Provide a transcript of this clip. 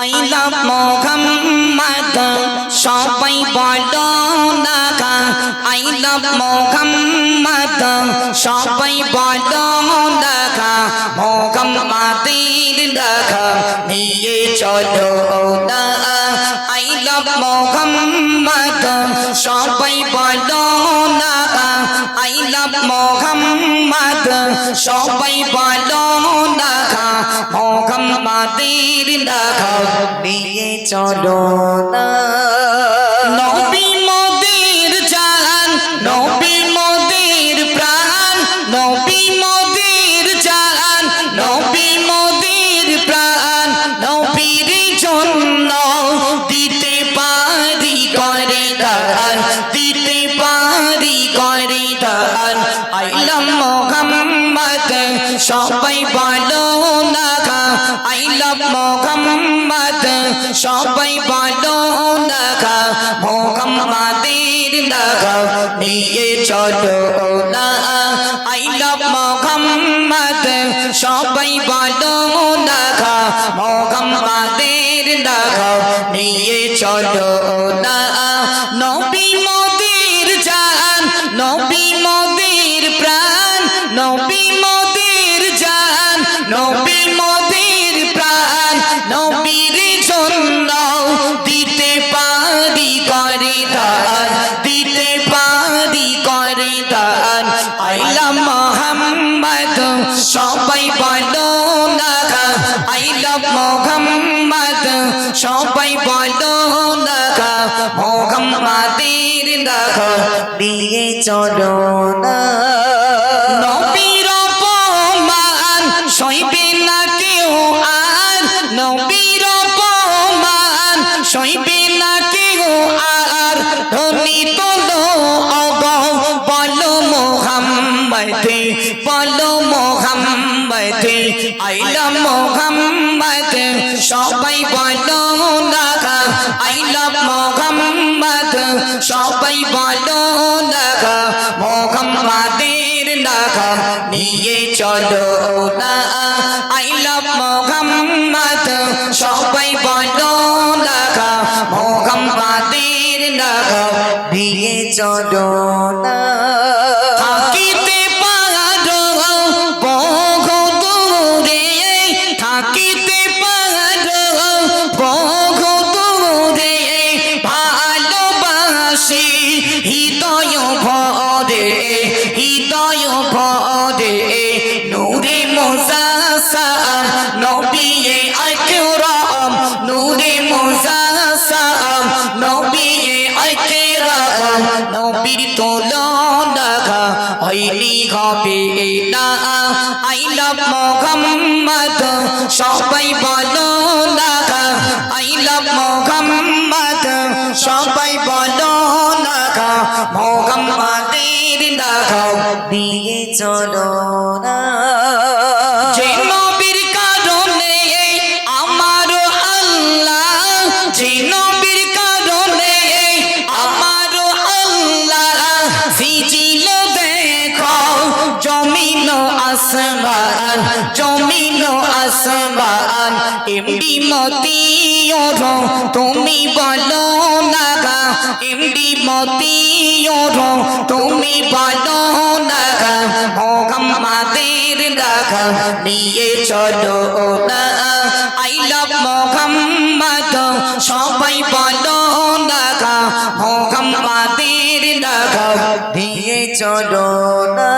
I love Muhammad সবাই বলো না I love Muhammad সবাই বলো না মুহাম্মাদের দেখা নিয়ে চলো না I love Muhammad সবাই বলো না I love Muhammad সবাই বলো না মুহাম্মাদের দেখা নিয়ে চলো না নবী মোদের জান নবী মোদের প্রাণ নবী মোদের জান নবী মোদের প্রাণ নবীর জন্য দিতে পারি করে দান দিতে পারি করে দান I love Muhammad সবাই বলো না I love Muhammad সবাই বলো না মুহাম্মাদের দেখা নিয়ে চলো না I love Muhammad সবাই বলো না মুহাম্মাদের দেখা নিয়ে চলো না নবী মোদের জান নবী মোদের প্রাণ নবী মোদের জান নবী মোদের প্রাণ নবীর জন্য দিতে পারি করে দান দিতে পারি করে দান I love Muhammad সবাই বলো না I love Muhammad সবাই বলো না মুহাম্মাদের দেখা নিয়ে চলো না নবীর অপমান সইবে না কেউ আর নবীর অপমান সইবে না কেউ আর ধ্বনি তোলো অগো বলো মুহাম্মদ বলো মুহাম্মদ I love Muhammad সবাই বলো না I love Muhammad সবাই বলো না মুহাম্মাদের দেখা নিয়ে চলো না I love Muhammad সবাই বলো না মুহাম্মাদের দেখা নিয়ে চলো না থাকিতে পারো বহু দূরে থাকিতে পারো বহু দূরে ভালোবাসি হৃদয় ভরে হৃদয় ভরে নূরে মুজাসসাম নবী আকরাম নূরে মুজাসসাম নবী আকরাম নবীর তুলনা হয়নি হবে না I love Muhammad সবাই বলো না I love Muhammad সবাই বলো না মুহাম্মাদের দেখা নিয়ে চলো না যে নবীর কারণে আমার আল্লাহ যে নবীর কারণে আমার আল্লাহ ভিজিল দেখো জমিন আসমান জমিন আসমান এমডি মতিয়র তুমি বলো না এমডি মতিয়র তুমি বলো না মুহাম্মাদের দেখা নিয়ে চলো না I love Muhammad সবাই বলো না মুহাম্মাদের দেখা নিয়ে চলো না